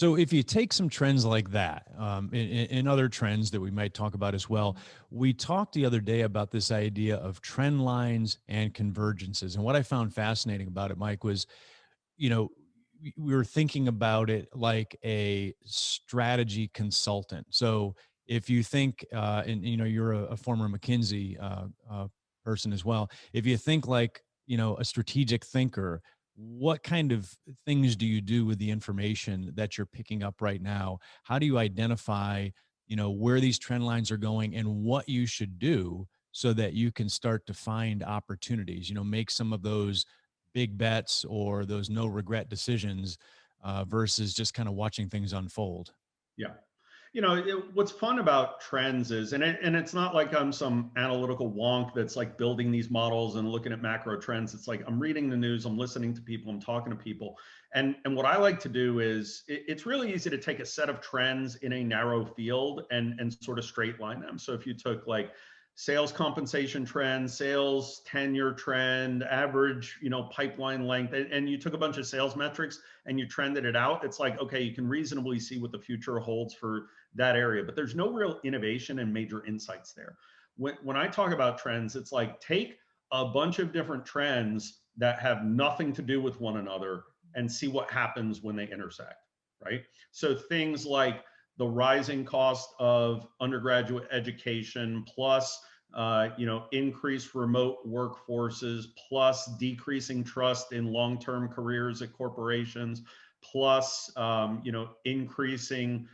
So if you take some trends like that, in other trends that we might talk about as well, we talked the other day about this idea of trend lines and convergences. And what I found fascinating about it, Mike, was, you know, we were thinking about it like a strategy consultant. So if you think, and you're a former McKinsey person as well, if you think like, a strategic thinker, what kind of things do you do with the information that you're picking up right now? How do you identify, where these trend lines are going and what you should do so that you can start to find opportunities, make some of those big bets or those no regret decisions versus just kind of watching things unfold? Yeah. What's fun about trends is, and it's not like I'm some analytical wonk that's like building these models and looking at macro trends. It's like I'm reading the news, I'm listening to people, I'm talking to people. And what I like to do is it's really easy to take a set of trends in a narrow field and sort of straight line them. So if you took like sales compensation trend, sales tenure trend, average, pipeline length, and you took a bunch of sales metrics and you trended it out, it's like, okay, you can reasonably see what the future holds for that area, but there's no real innovation and major insights there. When I talk about trends, it's like take a bunch of different trends that have nothing to do with one another and see what happens when they intersect, right? So things like the rising cost of undergraduate education plus increased remote workforces, plus decreasing trust in long-term careers at corporations, plus increasing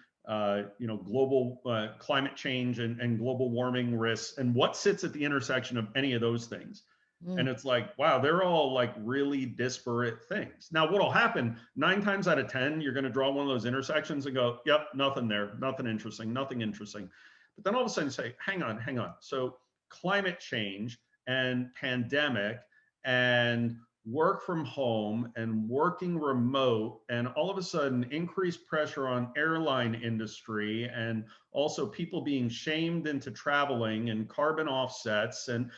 global climate change and global warming risks, and what sits at the intersection of any of those things. And Mm. it's like, wow, they're all like really disparate things. Now, what'll happen 9 times out of 10, you're going to draw one of those intersections and go, yep, nothing there, nothing interesting, nothing interesting. But then all of a sudden say, hang on, hang on. So climate change and pandemic and work from home and working remote, and all of a sudden increased pressure on airline industry, and also people being shamed into traveling and carbon offsets, and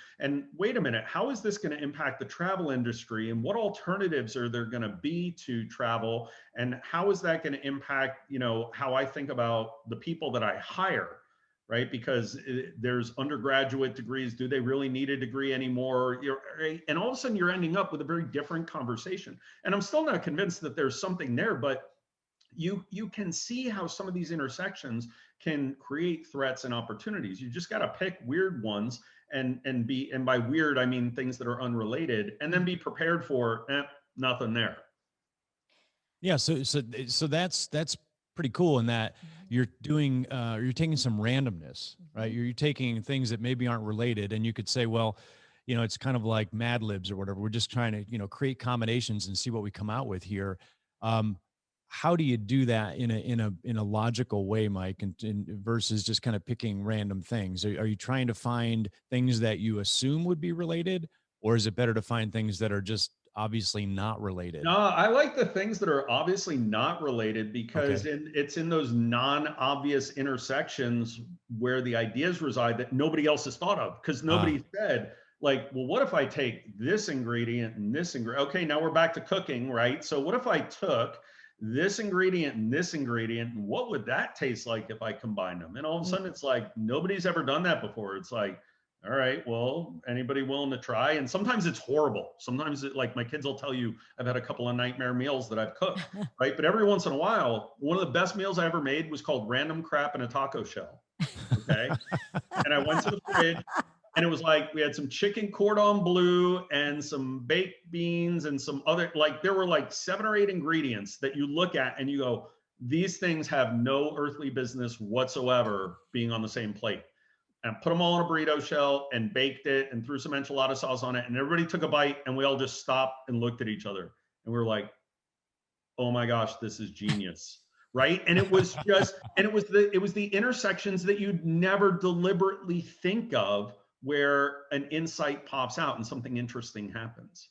wait a minute, how is this going to impact the travel industry, and what alternatives are there going to be to travel, and how is that going to impact how I think about the people that I hire, right? Because there's undergraduate degrees. Do they really need a degree anymore? And all of a sudden you're ending up with a very different conversation. And I'm still not convinced that there's something there, but you can see how some of these intersections can create threats and opportunities. You just got to pick weird ones and by weird I mean things that are unrelated, and then be prepared for nothing there. Yeah, so that's pretty cool in that you're taking some randomness, right? You're taking things that maybe aren't related, and you could say, well, it's kind of like Mad Libs or whatever. We're just trying to create combinations and see what we come out with here. Um, how do you do that in a logical way, Mike, and versus just kind of picking random things? Are you trying to find things that you assume would be related, or is it better to find things that are just obviously not No, related? I like the things that are obviously not related, because Okay. it's in those non-obvious intersections where the ideas reside that nobody else has thought of, because Ah, nobody said, like, well, what if I take this ingredient and this ingredient? Okay, now we're back to cooking, right? So what if I took this ingredient and this ingredient, and what would that taste like if I combine them? And all of a mm, sudden it's like nobody's ever done that before. It's like, all right, well, anybody willing to try? And sometimes it's horrible. Sometimes like my kids will tell you, I've had a couple of nightmare meals that I've cooked, right? But every once in a while, one of the best meals I ever made was called random crap in a taco shell. Okay. And I went to the fridge, and it was like we had some chicken cordon bleu and some baked beans and some other, like there were like 7 or 8 ingredients that you look at and you go, these things have no earthly business whatsoever being on the same plate. And put them all in a burrito shell and baked it and threw some enchilada sauce on it. And everybody took a bite, and we all just stopped and looked at each other. And we were like, oh my gosh, this is genius. Right. And it was just, and it was the intersections that you'd never deliberately think of, where an insight pops out and something interesting happens.